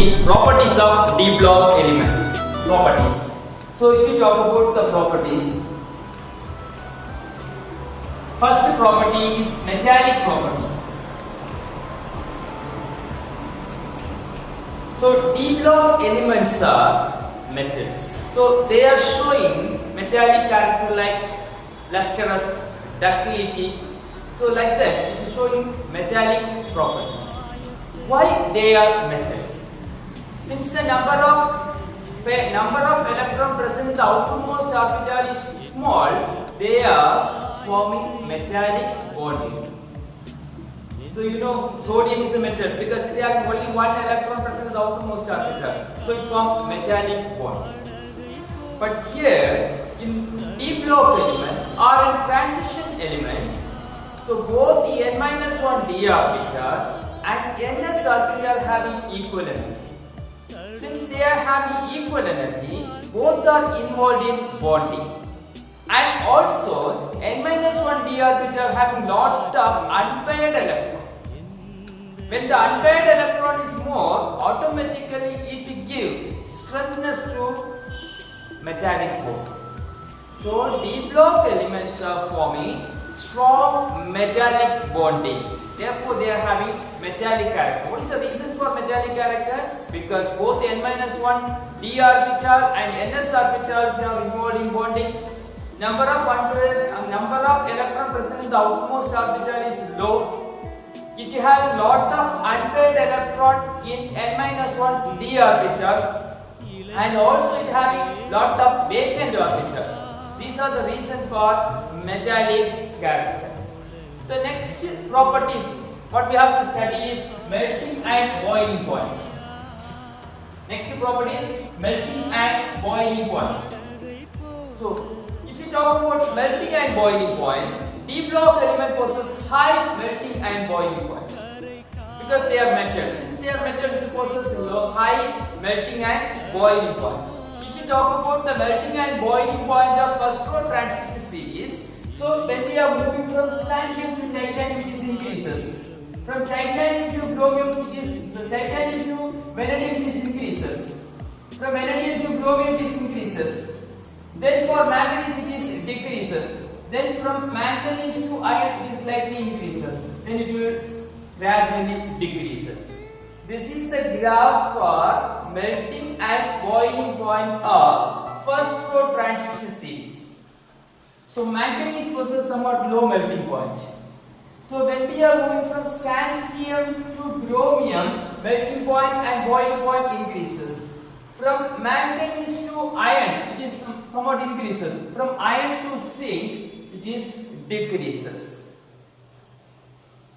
Properties of D block elements. Properties. So if we talk about the properties, first property is metallic property. So D block elements are metals. So they are showing metallic character like lustrous, ductility. So like that, it is showing metallic properties. Why they are metals? Since the number of electron present in the outermost orbital is small, they are forming metallic bonding. So you know sodium is a metal because there are only one electron present in the outermost orbital. So it forms metallic bond. But here in D block element or in transition elements, so both the n-1 d orbital and ns orbital having equal energy. Since they are having equal energy, both are involved in bonding. And also n-1 d orbital having lot of unpaired electron. When the unpaired electron is more, automatically it gives strengthness to metallic bond. So D block elements are forming strong metallic bonding. Therefore, they are having metallic character. What is the reason for metallic character? Because both n-1 d orbital and ns orbitals are involved in bonding. Number of electron present in the outermost orbital is low. It has lot of unpaired electron in n-1 d orbital, and also it having lot of vacant orbital. These are the reasons for metallic character. The next properties what we have to study is melting and boiling point. Next property is melting and boiling point. So if you talk about melting and boiling point, D block element possesses high melting and boiling point because they are metals. Since they are metals, it possesses high melting and boiling point. If you talk about the melting and boiling point of first row transition series, so when we are moving from scandium to titanium, it is increases. From titanium to chromium, it is titanium to vanadium, it is increases. From vanadium to chromium, it is increases. Then for manganese, it is decreases. Then from manganese to iron, it is slightly increases. Then it will gradually decreases. This is the graph for melting and boiling point of first row transition series. So manganese possesses somewhat low melting point. So when we are moving from scandium to chromium, melting point and boiling point increases. From manganese to iron, it is somewhat increases. From iron to zinc, it is decreases.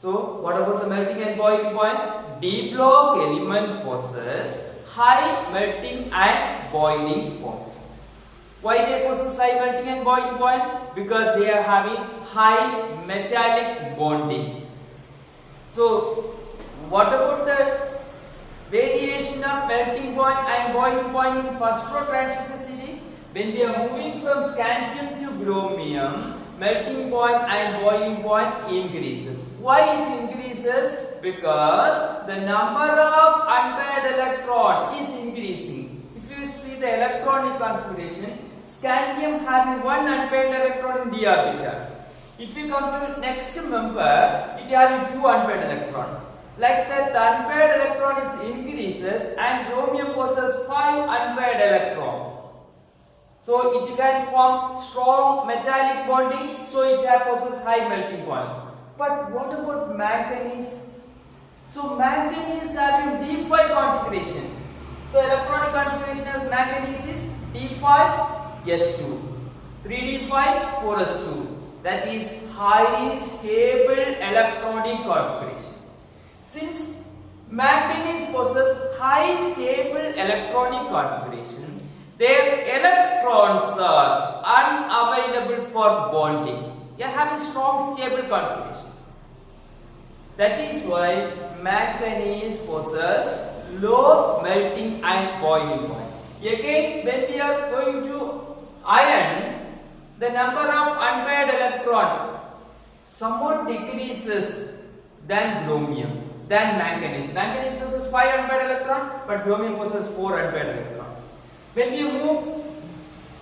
So what about the melting and boiling point? D block element possesses high melting and boiling point. Why they possess high melting and boiling point? Because they are having high metallic bonding. So what about the variation of melting point and boiling point in first row transition series? When we are moving from scandium to chromium, melting point and boiling point increases. Why it increases? Because the number of unpaired electron is increasing. If you see the electronic configuration, scandium having one unpaired electron in d orbital. If you come to next member, it having two unpaired electron. Like that, the unpaired electron is increases and chromium possesses 5 unpaired electron. So it can form strong metallic bonding. So it possesses high melting point. But what about manganese? So manganese having d5 configuration. The electronic configuration of manganese is d5 S2, 3d5, 4s2. That is highly stable electronic configuration. Since manganese possesses high stable electronic configuration, their electrons are unavailable for bonding. They are having strong stable configuration. That is why manganese possesses low melting and boiling point. Again, when we are going to iron, the number of unpaired electron somewhat decreases than chromium. than manganese. Manganese possesses 5 unpaired electron, but bromine possesses 4 unpaired electron. When you move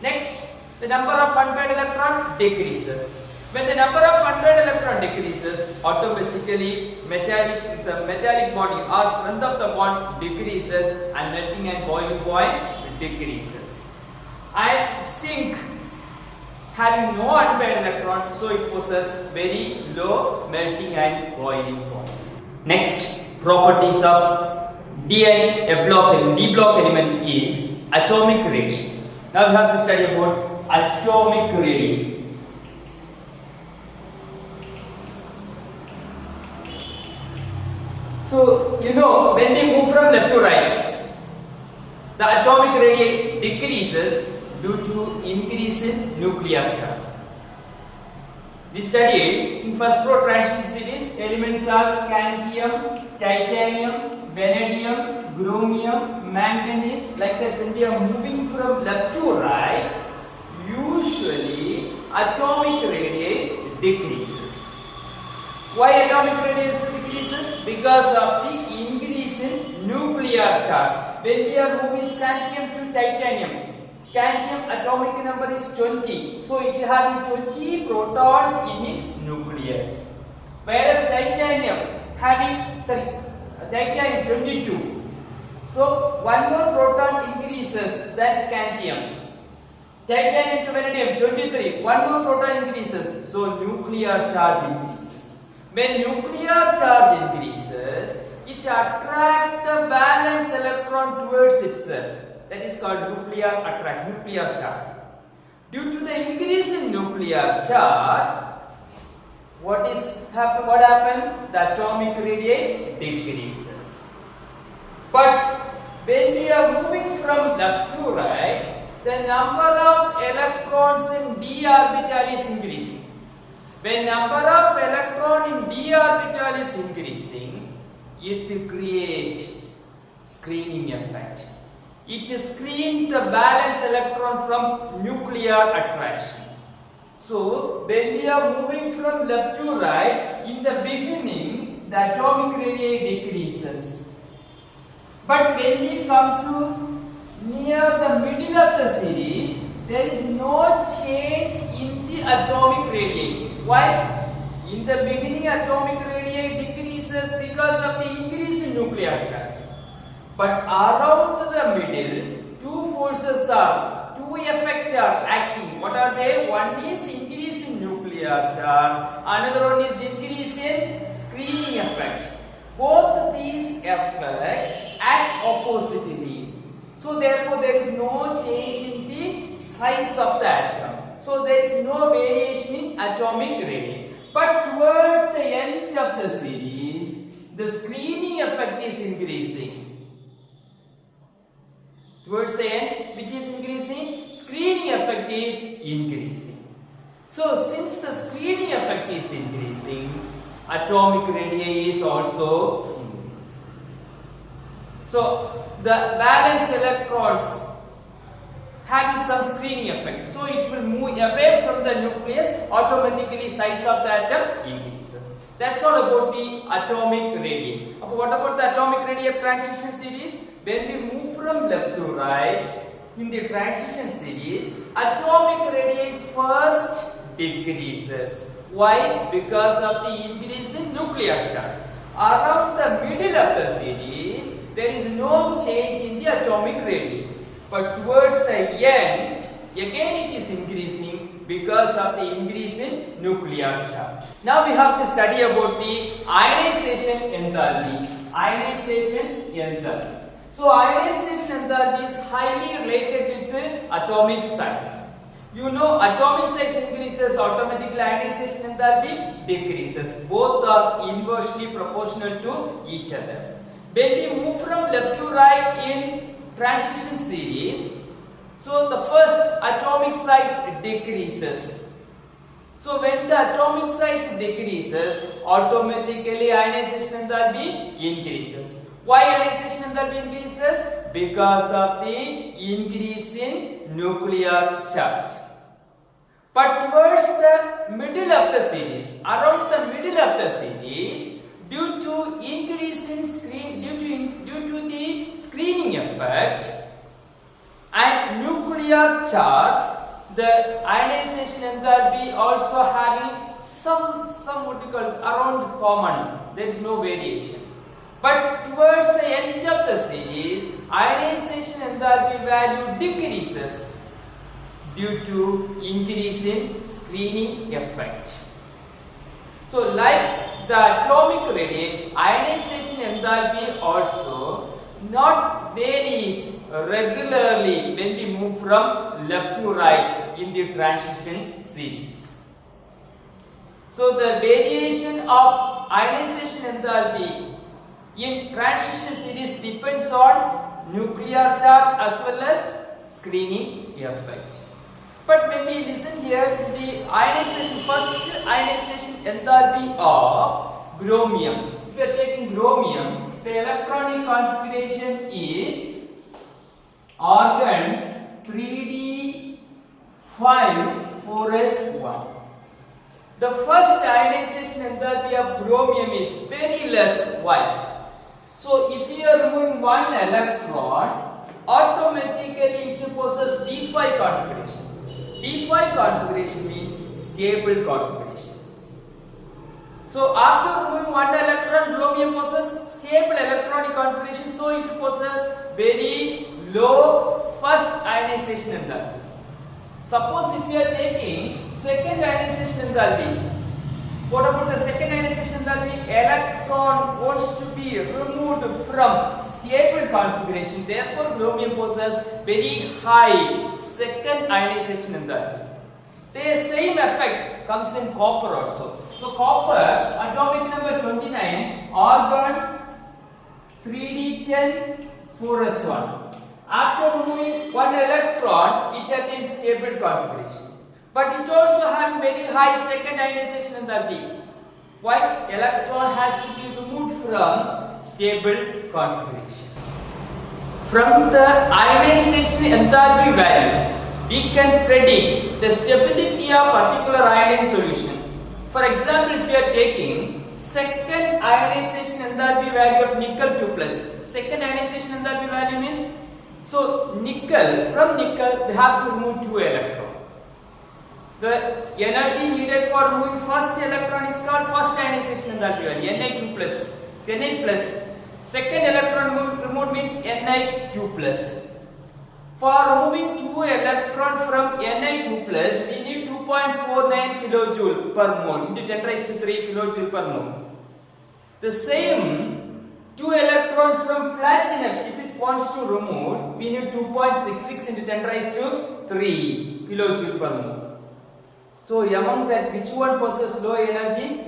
next, the number of unpaired electron decreases. When the number of unpaired electron decreases, automatically the metallic bonding or strength of the bond decreases and melting and boiling point decreases. And zinc having no unpaired electron, so it possesses very low melting and boiling point. Next, properties of D block element is atomic radius. Now we have to study about atomic radius. So, when we move from left to right, the atomic radii decreases due to increase in nuclear charge. We studied in first row transition series, elements are scandium, titanium, vanadium, chromium, manganese. Like that, when we are moving from left to right, usually atomic radii decreases. Why atomic radius decreases? Because of the increase in nuclear charge. When we are moving scandium to titanium, scandium atomic number is 20. So it having 20 protons in its nucleus. Whereas titanium having, titanium 22. So one more proton increases than scandium. Titanium to vanadium 23. One more proton increases. So nuclear charge increases. When nuclear charge increases, it attracts the valence electron towards itself. That is called nuclear attraction, nuclear charge. Due to the increase in nuclear charge, what happened? The atomic radii decreases. But when we are moving from left to right, the number of electrons in d orbital is increasing. When number of electron in d orbital is increasing, it creates screening effect. It screens the valence electron from nuclear attraction. So when we are moving from left to right, in the beginning the atomic radii decreases. But when we come to near the middle of the series, there is no change in the atomic radii. Why? In the beginning atomic radii decreases because of the increase in nuclear charge. But around the middle, two effects are acting. What are they? One is increase in nuclear charge, another one is increase in screening effect. Both these effects act oppositely. So therefore there is no change in the size of the atom. So there is no variation in atomic radii. But towards the end of the series, the screening effect is increasing. Towards the end, which is increasing? Screening effect is increasing. So since the screening effect is increasing, atomic radii is also increasing. So the valence electrons having some screening effect. So it will move away from the nucleus, automatically size of the atom increases. That's all about the atomic radii. What about the atomic radii of transition series? When we move from left to right, in the transition series, atomic radii first decreases. Why? Because of the increase in nuclear charge. Around the middle of the series, there is no change in the atomic radii. But towards the end, again it is increasing because of the increase in nuclear charge. Now we have to study about the ionization enthalpy. Ionization enthalpy. So ionization enthalpy is highly related with the atomic size. You know, atomic size increases, automatically ionization enthalpy decreases. Both are inversely proportional to each other. When we move from left to right in transition series, so the first atomic size decreases. So when the atomic size decreases, automatically ionization enthalpy increases. Why ionization enthalpy increases? Because of the increase in nuclear charge. But towards the middle of the series, around the middle of the series, due to increase in due to the screening effect and nuclear charge, the ionization enthalpy also having some what we call around common. There is no variation. But towards the end of the series, ionization enthalpy value decreases due to increase in screening effect. So like the atomic radius, ionization enthalpy also not varies regularly when we move from left to right in the transition series. So the variation of ionization enthalpy in transition series depends on nuclear charge as well as screening effect. But when we listen here, the ionization, first ionization enthalpy of chromium. If you are taking chromium, the electronic configuration is argon 3d5 4s1. The first ionization enthalpy of chromium is very less. Why? So if you are removing one electron, automatically it possesses d5 configuration. d5 configuration means stable configuration. So after removing one electron, chromium possesses stable electronic configuration, so it possesses very low first ionization enthalpy. Suppose if you are taking second ionization enthalpy, what about the second ionization enthalpy? Electron wants to be removed from stable configuration, therefore chromium possesses very high second ionization enthalpy. The same effect comes in copper also. So copper, atomic number 29, argon 3d10 4s1. After removing one electron, it attains stable configuration. But it also has very high second ionization enthalpy. Why? Electron has to be removed from stable configuration. From the ionization enthalpy value, we can predict the stability of particular ion in solution. For example, if we are taking second ionization enthalpy value of nickel 2 plus. Second ionization enthalpy value means, so nickel, from nickel we have to remove 2 electrons. The energy needed for removing first electron is called first ionization enthalpy value, Ni2 plus. Ni plus. Second electron removed means Ni2 plus. For removing 2 electron from Ni2 plus, we need 2.49 kilojoule per mole into 10 raised to 3 kilojoule per mole. The same 2 electron from platinum, if it wants to remove, we need 2.66 into 10 raised to 3 kilojoule per mole. So among that, which one possesses low energy?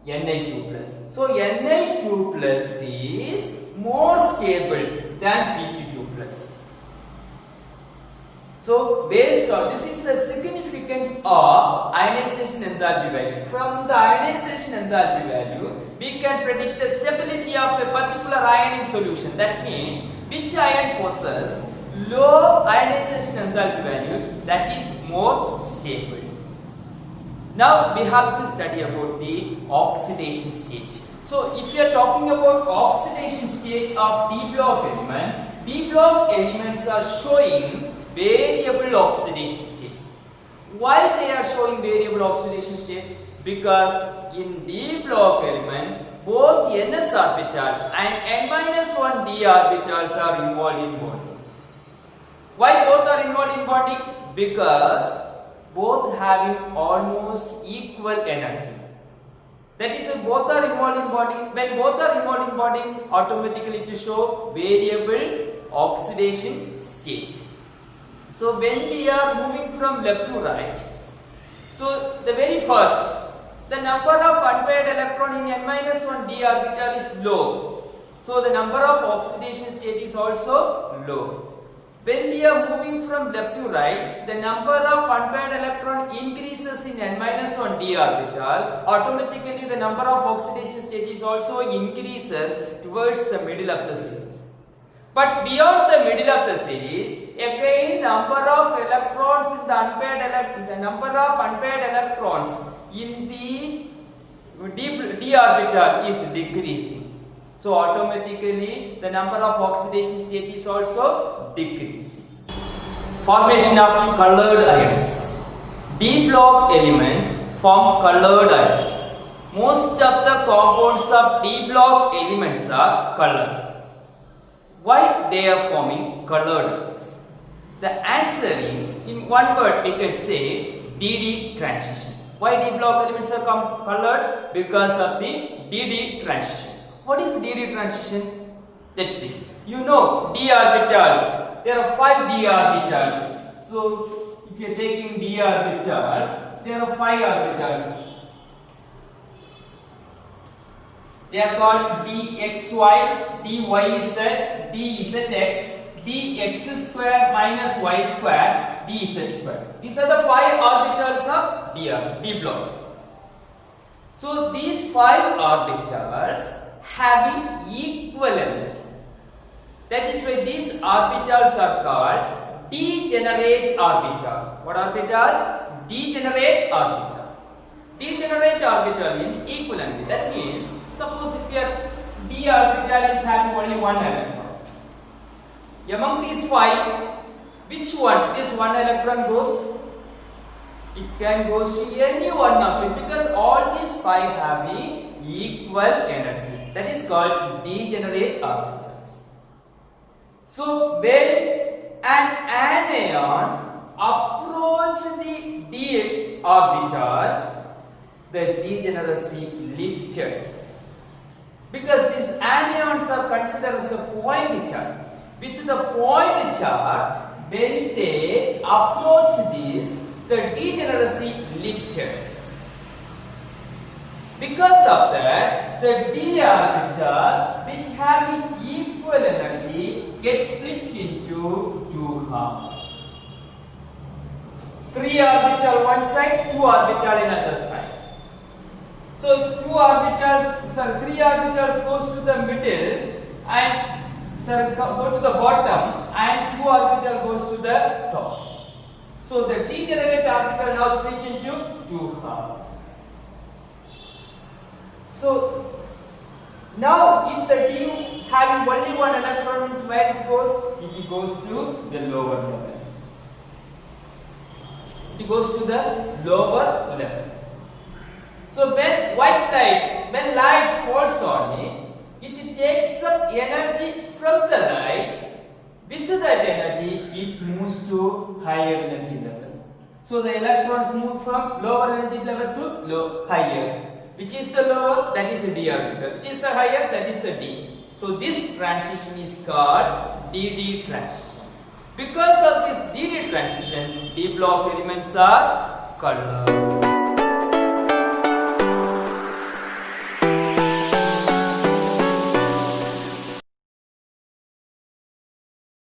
Ni2 plus. So Ni2 plus is more stable than Pg2 plus. So based on this is the significance of ionization enthalpy value. From the ionization enthalpy value, we can predict the stability of a particular ion in solution. That means which ion possesses low ionization enthalpy value, that is more stable. Now we have to study about the oxidation state. So if you are talking about oxidation state of p block element, p block elements are showing variable oxidation state. Why they are showing variable oxidation state? Because in d block element, both ns orbital and n-1 d orbitals are involved in bonding. Why both are involved in bonding? Because both having almost equal energy. That is, if both are involved in bonding, when both are involved in bonding, automatically to show variable oxidation state. So when we are moving from left to right, so the very first, the number of unpaired electron in n-1 d orbital is low. So the number of oxidation state is also low. When we are moving from left to right, the number of unpaired electron increases in n-1 d orbital. Automatically the number of oxidation state is also increases towards the middle of the series. But beyond the middle of the series, again number of electrons in the unpaired electrons in the d orbital is decreasing. So automatically the number of oxidation state is also decreasing. Formation of colored ions. D block elements form colored ions. Most of the compounds of D block elements are colored. Why they are forming colored ions? The answer is, in one word we can say DD transition. Why D block elements are colored? Because of the DD transition. What is DD transition? Let's see. You know D orbitals. There are 5 D orbitals. So if you are taking D orbitals, there are 5 orbitals. They are called dxy, dyz, dzx, dx square minus y square, dz square. These are the 5 orbitals of D block. So these 5 orbitals having equal energy. That is why these orbitals are called degenerate orbital. What orbital? Degenerate orbital. Degenerate orbital means equal energy. That means, suppose if your d orbital is having only 1 electron. Among these 5, which one this 1 electron goes? It can go to any one of it, because all these 5 having equal energy. That is called degenerate orbitals. So when an anion approach the d orbital, the degeneracy lifted. Because these anions are considered as a point charge. With the point charge, when they approach this, the degeneracy lifted. Because of that, the d orbital, which having equal energy, gets split into 2 halves. 3 orbital one side, 2 orbital another side. So 3 orbitals goes to the middle and go to the bottom, and 2 orbital goes to the top. So the degenerate orbital now split into 2 halves. So now if the D having only 1 electron means where it goes? It goes to the lower level. It goes to the lower level. So when light falls on it, it takes up energy from the light. With that energy, it moves to higher energy level. So the electrons move from lower energy level to higher. Which is the lower? That is the d orbital. Which is the higher? That is the d. So this transition is called dd transition. Because of this dd transition, d block elements are colored.